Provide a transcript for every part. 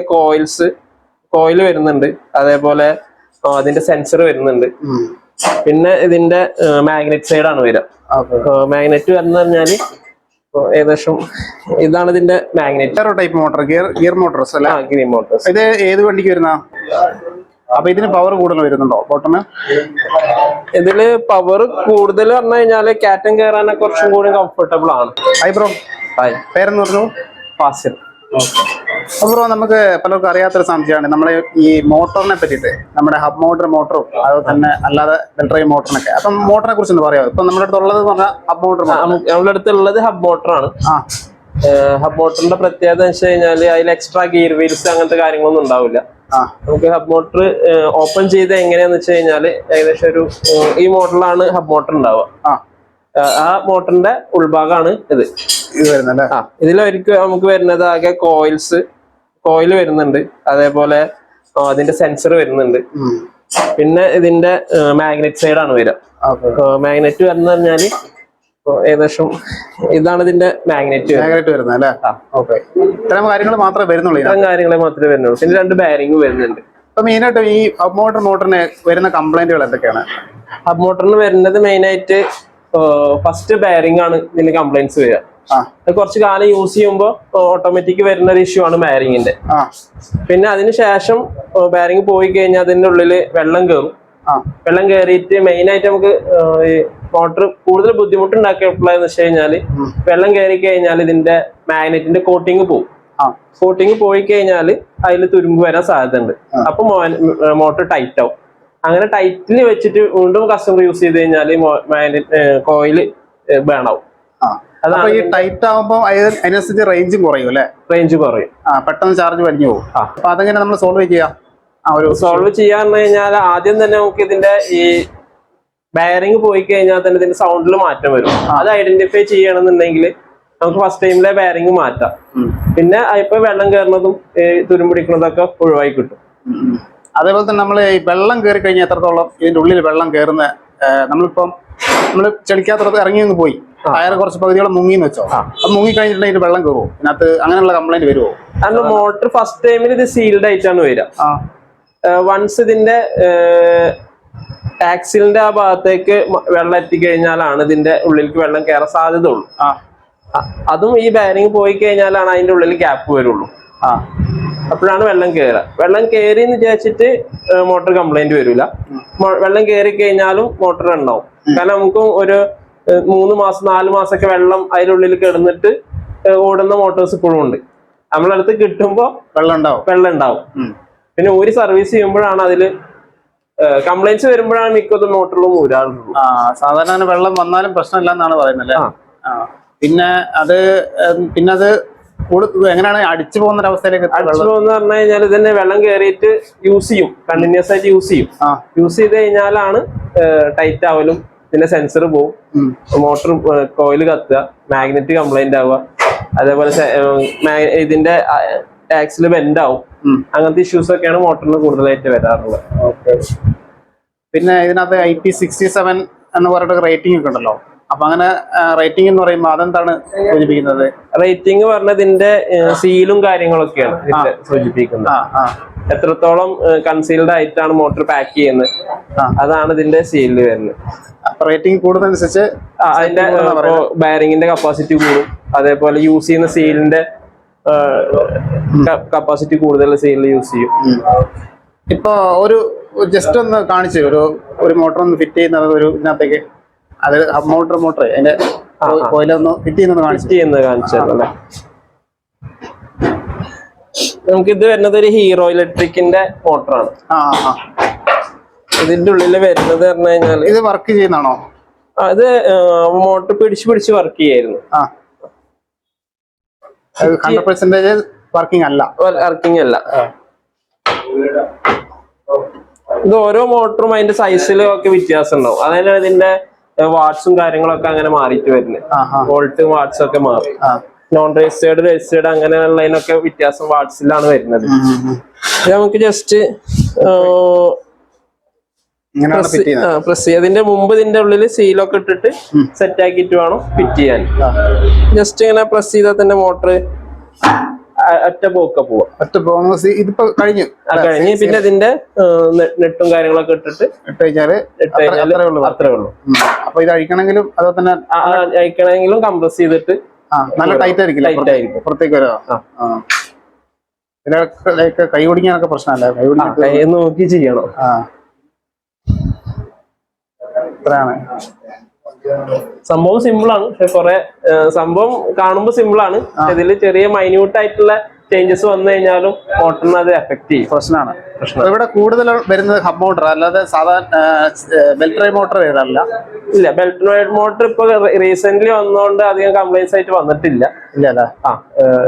Coil വരുന്നുണ്ട്, അതേപോലെ അതിന്റെ സെൻസർ വരുന്നുണ്ട്. പിന്നെ ഇതിന്റെ മാഗ്നറ്റ് സൈഡ് ആണ് വരിക. മാഗ്നറ്റ് എന്ന് പറഞ്ഞാല് ഏകദേശം ഇതാണ് ഇതിന്റെ magnet. Type motor, gear motors അല്ല? Gear motors. ഇത് ഏത് വണ്ടിക്ക് വരുന്ന? അപ്പൊ ഇതിന് പവർ കൂടുതൽ വരുന്നുണ്ടോ ബോട്ടന്? ഇതില് പവർ കൂടുതൽ പറഞ്ഞു കഴിഞ്ഞാല് കയറ്റം കയറാനൊക്കെ കുറച്ചും കൂടി കംഫർട്ടബിൾ ആണ്. ബ്രോ, പേരെന്ന് പറഞ്ഞു? ഫാസിൽ. ബ്രോ, നമുക്ക് പലർക്കും അറിയാത്തൊരു സംശയമാണ് നമ്മളെ ഈ മോട്ടറിനെ പറ്റിയിട്ട്. നമ്മുടെ ഹബ് മോട്ടറും അതുപോലെ തന്നെ അല്ലാതെ ബെൽഡ്രൈവ് മോട്ടറിനൊക്കെ. അപ്പം മോട്ടറിനെ കുറിച്ച് ഒന്ന് പറയാമോ? ഇപ്പൊ നമ്മുടെ അടുത്തുള്ളത് ഹബ് മോട്ടർ. നമ്മുടെ അടുത്തുള്ളത് ഹബ് മോട്ടറാണ്. ഹബ് മോട്ടറിന്റെ പ്രത്യേകത എന്ന് വെച്ച് കഴിഞ്ഞാല് അതിൽ എക്സ്ട്രാ ഗിയർ വീൽസ് അങ്ങനത്തെ കാര്യങ്ങളൊന്നും ഉണ്ടാവില്ല. നമുക്ക് ഹബ് മോട്ടർ ഓപ്പൺ ചെയ്ത് എങ്ങനെയാന്ന് വെച്ച് കഴിഞ്ഞാല് ഏകദേശം ഈ മോഡലാണ് ഹബ് മോട്ടർ ഉണ്ടാവുക. ആ മോട്ടറിന്റെ ഉൾഭാഗമാണ് ഇത് വരുന്നത്. ഇതിലൊരിക്കൽ നമുക്ക് വരുന്നത് ആകെ കോയിൽ വരുന്നുണ്ട്, അതേപോലെ അതിന്റെ സെൻസർ വരുന്നുണ്ട്. പിന്നെ ഇതിന്റെ മാഗ്നറ്റ് സൈഡ് ആണ് വരിക. മാഗ്നറ്റ് എന്ന് പറഞ്ഞാല് ഏകദേശം ഇതാണ് ഇതിന്റെ മാഗ്നറ്റ് വരുന്നത് അല്ലേ? ഇത്തരം കാര്യങ്ങൾ മാത്രമേ വരുന്നുള്ളൂ. പിന്നെ 2 ബാരിങ് വരുന്നുണ്ട്. അപ്പൊ മെയിനായിട്ട് ഈ ഹബ് മോട്ടറിന് വരുന്ന കംപ്ലൈന്റുകൾ എന്തൊക്കെയാണ്? ഹബ് മോട്ടറിന് വരുന്നത് മെയിനായിട്ട് ഫസ്റ്റ് ബാരിങ് ആണ് ഇതിന് കംപ്ലൈന്റ്സ് വരിക. കുറച്ച് കാലം യൂസ് ചെയ്യുമ്പോൾ ഓട്ടോമാറ്റിക് വരുന്ന ഒരു ഇഷ്യൂ ആണ് ബാരിങ്ങിന്റെ. പിന്നെ അതിനുശേഷം ബാരിങ് പോയി കഴിഞ്ഞാൽ അതിന്റെ ഉള്ളിൽ വെള്ളം കയറും. വെള്ളം കയറിയിട്ട് മെയിനായിട്ട് നമുക്ക് ഈ മോട്ടർ കൂടുതൽ ബുദ്ധിമുട്ടുണ്ടാക്കിയപ്പോഴെന്ന് വെച്ച് കഴിഞ്ഞാല് വെള്ളം കയറി കഴിഞ്ഞാൽ ഇതിന്റെ മാഗ്നറ്റിന്റെ കോട്ടിങ് പോകും. കോട്ടിങ് പോയി കഴിഞ്ഞാൽ അതിൽ തുരുമ്പ് വരാൻ സാധ്യത ഉണ്ട്. അപ്പൊ മോട്ടർ ടൈറ്റ് ആവും. അങ്ങനെ ടൈറ്റിൽ വെച്ചിട്ട് വീണ്ടും കസ്റ്റമർ യൂസ് ചെയ്ത് കഴിഞ്ഞാല് കോയില് ബേൺ ആവും. ഈ ടൈറ്റ് ആവുമ്പോൾ അതിനനുസരിച്ച് റേഞ്ചും കുറയും അല്ലെ? റേഞ്ച് കുറയും, പെട്ടെന്ന് ചാർജ് വലിഞ്ഞു പോകും. അപ്പൊ അതെങ്ങനെ നമ്മൾ സോൾവ് ചെയ്യാം? സോൾവ് ചെയ്യാന്ന് കഴിഞ്ഞാൽ ആദ്യം തന്നെ നമുക്ക് ഇതിന്റെ ഈ ബെയറിംഗ് പോയി കഴിഞ്ഞാൽ തന്നെ ഇതിന്റെ സൗണ്ടിൽ മാറ്റം വരും. അത് ഐഡന്റിഫൈ ചെയ്യണമെന്നുണ്ടെങ്കിൽ നമുക്ക് ഫസ്റ്റ് ടൈമിലെ ബെയറിംഗ് മാറ്റാം. പിന്നെ ഇപ്പൊ വെള്ളം കയറുന്നതും തുരുമ്പിടിക്കുന്നതൊക്കെ ഒഴിവായി കിട്ടും. അതേപോലെ തന്നെ നമ്മൾ ഈ വെള്ളം കയറി കഴിഞ്ഞാൽ എത്രത്തോളം ഇതിന്റെ ഉള്ളിൽ വെള്ളം കയറുന്ന നമ്മള് ചെളിക്കാത്തടത്ത് ഇറങ്ങി പോയി ടയർ കുറച്ച് പകുതിയോളം മുങ്ങിന്ന് വെച്ചോ, അത് മുങ്ങി കഴിഞ്ഞിട്ടുണ്ടെങ്കിൽ വെള്ളം കയറുമോ? ഇതിനകത്ത് അങ്ങനെയുള്ള കംപ്ലൈന്റ് വരുമോ? കാരണം മോട്ടർ ഫസ്റ്റ് ടൈമിൽ ഇത് സീൽഡ് ആയിട്ടാണ് വരിക. വൺസ് ഇതിന്റെ ആക്സിലിന്റെ ആ ഭാഗത്തേക്ക് വെള്ളം എത്തിക്കഴിഞ്ഞാലാണ് ഇതിന്റെ ഉള്ളിലേക്ക് വെള്ളം കയറാൻ സാധ്യത ഉള്ളൂ. അതും ഈ ബാരിങ് പോയി കഴിഞ്ഞാലാണ് അതിന്റെ ഉള്ളിൽ ഗ്യാപ്പ് വരുള്ളൂ. അപ്പോഴാണ് വെള്ളം കയറുക. വെള്ളം കയറി എന്ന് വിചാരിച്ചിട്ട് മോട്ടർ കംപ്ലൈന്റ് വരില്ല. വെള്ളം കയറി കഴിഞ്ഞാലും മോട്ടർ ഉണ്ടാവും. കാരണം നമുക്ക് ഒരു 3 മാസം 4 മാസമൊക്കെ വെള്ളം അതിനുള്ളിൽ കിടന്നിട്ട് ഓടുന്ന മോട്ടോഴ്സ് ഇപ്പോഴും ഉണ്ട്. നമ്മളടുത്ത് കിട്ടുമ്പോ വെള്ളം ഉണ്ടാവും. പിന്നെ ഊരി സർവീസ് ചെയ്യുമ്പോഴാണ് അതില് കംപ്ലൈന്റ്സ് വരുമ്പോഴാണ് മിക്കതും മോട്ടറിലും ഊരാറുള്ളൂ. സാധാരണ വെള്ളം വന്നാലും പ്രശ്നമില്ല എന്നാണ് പറയുന്നത്. പിന്നെ അത് എങ്ങനെയാണ് അടിച്ചു പോകുന്ന അവസ്ഥയിലേക്ക്? അടിച്ചു പോകുന്ന പറഞ്ഞു കഴിഞ്ഞാൽ ഇതിനെ വെള്ളം കയറിയിട്ട് യൂസ് ചെയ്യും, കണ്ടിന്യൂസ് ആയിട്ട് യൂസ് ചെയ്ത് കഴിഞ്ഞാലാണ് ടൈറ്റ് ആവലും ഇതിന്റെ സെൻസർ പോവും, മോട്ടർ കോയിൽ കത്തുക, മാഗ്നറ്റ് കംപ്ലൈന്റ് ആവുക, അതേപോലെ ഇതിന്റെ ആക്സിൽ ബെൻഡ് ആവും. അങ്ങനത്തെ ഇഷ്യൂസ് ഒക്കെയാണ് മോട്ടറിന് കൂടുതലായിട്ട് വരാറുള്ളത്. പിന്നെ ഇതിനകത്ത് IP67 എന്ന് പറഞ്ഞിട്ട് റേറ്റിംഗ് ഒക്കെ ഉണ്ടല്ലോ. അപ്പൊ അങ്ങനെ റേറ്റിംഗ് എന്ന് പറയുമ്പോൾ അതെന്താണ് സൂചിപ്പിക്കുന്നത്? റേറ്റിംഗ് പറഞ്ഞത് ഇതിന്റെ സീലും കാര്യങ്ങളൊക്കെയാണ് ഇതിന്റെ സൂചിപ്പിക്കുന്നത്. എത്രത്തോളം കൺസീൽഡ് ആയിട്ടാണ് മോട്ടോർ പാക്ക് ചെയ്യുന്നത്, അതാണ് ഇതിന്റെ സീലിൽ വരുന്നത്. റേറ്റിംഗ് കൂടുന്നതനുസരിച്ച് അതിന്റെ ബാരിങ്ങിന്റെ കപ്പാസിറ്റി കൂടും. അതേപോലെ യൂസ് ചെയ്യുന്ന സീലിന്റെ കപ്പാസിറ്റി കൂടുതൽ സീലിൽ യൂസ് ചെയ്യും. ഇപ്പൊ ജസ്റ്റ് ഒന്ന് കാണിച്ചു ഒരു മോട്ടർ ഒന്ന് ഫിറ്റ് ചെയ്യുന്നത് ഇതിനകത്തേക്ക്. അത് ഹബ് മോട്ടർ അതിന്റെ കോയിലൊന്ന് ഫിറ്റ് ചെയ്യുന്നത് കാണിച്ചല്ലേ. നമുക്ക് ഇത് വരുന്നത് ഒരു ഹീറോ ഇലക്ട്രിക്കിന്റെ മോട്ടറാണ്. ഇതിന്റെ ഉള്ളിൽ വരുന്നത് പറഞ്ഞു കഴിഞ്ഞാല് ഇത് വർക്ക് ചെയ്യുന്നതാണോ? അത് മോട്ടർ പിടിച്ച് വർക്ക് ചെയ്യായിരുന്നു. 100% വർക്കിംഗ് അല്ല. ഇത് ഓരോ മോട്ടറും അതിന്റെ സൈസിലും ഒക്കെ വ്യത്യാസം ഉണ്ടാവും. അതായത് ഇതിന്റെ വാട്ട്സും കാര്യങ്ങളൊക്കെ അങ്ങനെ മാറിയിട്ട് വരുന്നത്. വോൾട്ട് വാട്ട്സ് ഒക്കെ മാറി. നോൺ രജിസ്റ്റേർഡ് അങ്ങനെയുള്ളതിനൊക്കെ വ്യത്യാസം വാട്ട്സിലാണ് വരുന്നത്. നമുക്ക് ജസ്റ്റ് പ്രസ് ചെയ്യാം. അതിന്റെ മുമ്പ് ഇതിന്റെ ഉള്ളിൽ സീലൊക്കെ ഇട്ടിട്ട് സെറ്റ് ആക്കിയിട്ട് വേണം ഫിറ്റ് ചെയ്യാൻ. ജസ്റ്റ് ഇങ്ങനെ പ്രസ് ചെയ്താൽ തന്നെ മോട്ടർ ഒറ്റ പോക്ക പോവാം. ഇതിപ്പോ കഴിഞ്ഞു കഴിഞ്ഞ് പിന്നെ ഇതിന്റെ നെട്ടും കാര്യങ്ങളൊക്കെ ഇട്ട് കഴിഞ്ഞാല് അത്രേ ഉള്ളൂ. അപ്പൊ ഇത് അഴിക്കണമെങ്കിലും അതോ തന്നെ അഴിക്കണമെങ്കിലും കംപ്രസ് ചെയ്തിട്ട് നല്ല ടൈറ്റ് ആയിരിക്കും പുറത്തേക്ക് വരാ. ഇതിനൊക്കെ കൈ ഒടിക്കാനൊക്കെ പ്രശ്നമല്ല, കൈ നോക്കി ചെയ്യണം. ഇത്രയാണ് സംഭവം. സിമ്പിളാണ്, പക്ഷെ കുറെ സംഭവം കാണുമ്പോൾ സിമ്പിളാണ്. ഇതിൽ ചെറിയ മൈന്യൂട്ട് ആയിട്ടുള്ള ചേഞ്ചസ് വന്നു കഴിഞ്ഞാലും മോട്ടറിന് അത് എഫക്ട് ചെയ്യും. പ്രശ്നമാണ്. ഇവിടെ കൂടുതൽ വരുന്നത് ഹബ് മോട്ടർ അല്ലാതെ സാധാരണ ബെൽറ്റ് ഡ്രൈവ് മോട്ടർ വരാറില്ല. ഇല്ല, ബെൽറ്റ് ഡ്രൈവ് മോട്ടർ ഇപ്പൊ റീസെന്റ് വന്നതുകൊണ്ട് അധികം കംപ്ലൈൻസ് ആയിട്ട് വന്നിട്ടില്ല. ഇല്ല.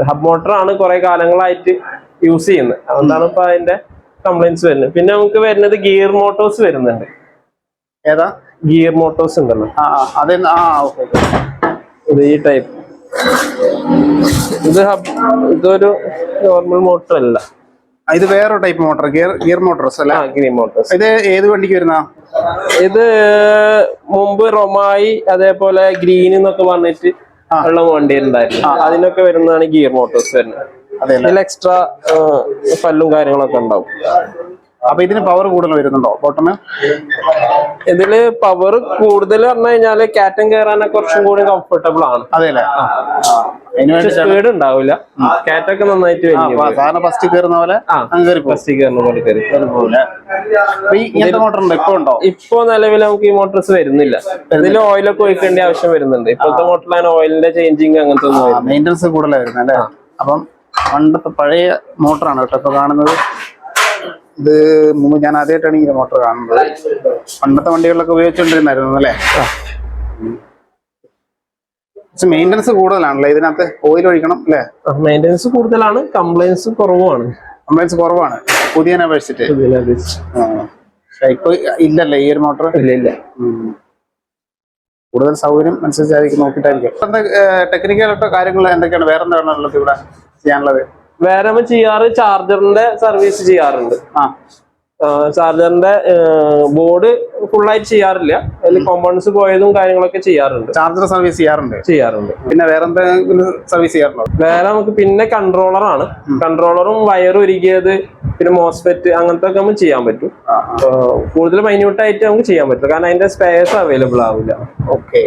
ഹബ് മോട്ടർ ആണ് കുറെ കാലങ്ങളായിട്ട് യൂസ് ചെയ്യുന്നത്, അതുകൊണ്ടാണ് ഇപ്പൊ അതിന്റെ കംപ്ലൈൻസ് വരുന്നത്. പിന്നെ നമുക്ക് വരുന്നത് ഗിയർ മോട്ടോഴ്സ് വരുന്നുണ്ട്. ഏതാ? ഗിയർ മോട്ടോഴ്സ് ഉണ്ടല്ലോ, ഇത് ഈ ടൈപ്പ്. ഇതൊരു നോർമൽ മോട്ടർ അല്ല, ഇത് വേറെ ടൈപ്പ് മോട്ടർ, ഗിയർ മോട്ടോർസ് അല്ല. Gear motors. ഇത് ഏത് വണ്ടിക്ക് വരുന്ന? ഇത് മുമ്പ് റൊമായി അതേപോലെ ഗ്രീൻ എന്നൊക്കെ പറഞ്ഞിട്ട് ഉള്ള വണ്ടി ഉണ്ടായിരുന്നു, അതിനൊക്കെ വരുന്നതാണ് ഗിയർ മോട്ടോർസ് വരുന്നത്. ഇതിൽ എക്സ്ട്രാ പല്ലും കാര്യങ്ങളൊക്കെ ഉണ്ടാവും. അപ്പൊ ഇതിന് പവർ കൂടുതൽ വരുന്നുണ്ടോ ബോട്ടന്? ഇതില് പവർ കൂടുതൽ പറഞ്ഞു കഴിഞ്ഞാല് കാറ്റം കയറാനൊക്കെ കുറച്ചും കൂടി കംഫർട്ടബിൾ ആണ്. അതെല്ലേ? സ്പീഡ് ഉണ്ടാവില്ല, കാറ്റൊക്കെ നന്നായിട്ട് ഫസ്റ്റ് കയറുന്ന പോലെ ഫസ്റ്റ് കയറുന്ന പോലെ ഇപ്പൊ നിലവിൽ നമുക്ക് ഈ മോട്ടോർസ് വരുന്നില്ല. ഇതിൽ ഓയിലൊക്കെ ഒഴിക്കേണ്ട ആവശ്യം വരുന്നുണ്ട്. ഇപ്പോഴത്തെ മോട്ടറിലാണ് ഓയിലിന്റെ ചേഞ്ചിങ് അങ്ങനത്തെ മെയിൻ്റെനൻസ് കൂടുതലായിരുന്നു അല്ലേ? അപ്പം പണ്ടത്തെ പഴയ മോട്ടറാണ് കേട്ടോ ഇപ്പൊ കാണുന്നത്. ഇത് മുമ്പ് ഞാൻ ആദ്യമായിട്ടാണ് ഈ മോട്ടോർ കാണുന്നത്. പണ്ടത്തെ വണ്ടികളിലൊക്കെ ഉപയോഗിച്ചുകൊണ്ടിരുന്നായിരുന്നു അല്ലേ? മെയിൻ്റെനൻസ് കൂടുതലാണല്ലേ ഇതിനകത്ത്? ഓയിൽ ഒഴിക്കണം അല്ലേ? മെയിൻ്റെനൻസ് കൂടുതലാണ്, കംപ്ലൈൻസ് കുറവാണ്. പുതിയ അപേക്ഷിച്ചിട്ട് ഇപ്പൊ ഇല്ലല്ലേ ഈ ഒരു മോട്ടോർ? ഇല്ല. കൂടുതൽ സൗകര്യം അനുസരിച്ചായിരിക്കും നോക്കിയിട്ടായിരിക്കും. ടെക്നിക്കലായിട്ടോ കാര്യങ്ങൾ എന്തൊക്കെയാണ് വേറെ എന്താണുള്ളത് ഇവിടെ ചെയ്യാനുള്ളത്? വേറെ നമ്മൾ ചെയ്യാറ് ചാർജറിന്റെ സർവീസ് ചെയ്യാറുണ്ട്. ചാർജറിന്റെ ബോർഡ് ഫുൾ ആയിട്ട് ചെയ്യാറില്ല, അതിൽ കോമ്പൗണ്ട്സ് പോയതും കാര്യങ്ങളൊക്കെ ചെയ്യാറുണ്ട്. ചാർജർ സർവീസ് ചെയ്യാറുണ്ട്. പിന്നെ വേറെ എന്തെങ്കിലും സർവീസ് ചെയ്യാറുണ്ടോ? വേറെ നമുക്ക് പിന്നെ കൺട്രോളറാണ്. കൺട്രോളറും വയർ ഉരുകിയത്, പിന്നെ മോസ്ഫെറ്റ് അങ്ങനത്തെ ഒക്കെ നമുക്ക് ചെയ്യാൻ പറ്റും. കൂടുതൽ മൈന്യൂട്ട് ആയിട്ട് നമുക്ക് ചെയ്യാൻ പറ്റും, കാരണം അതിന്റെ സ്പെയർസ് അവൈലബിൾ ആവില്ല. ഓക്കെ.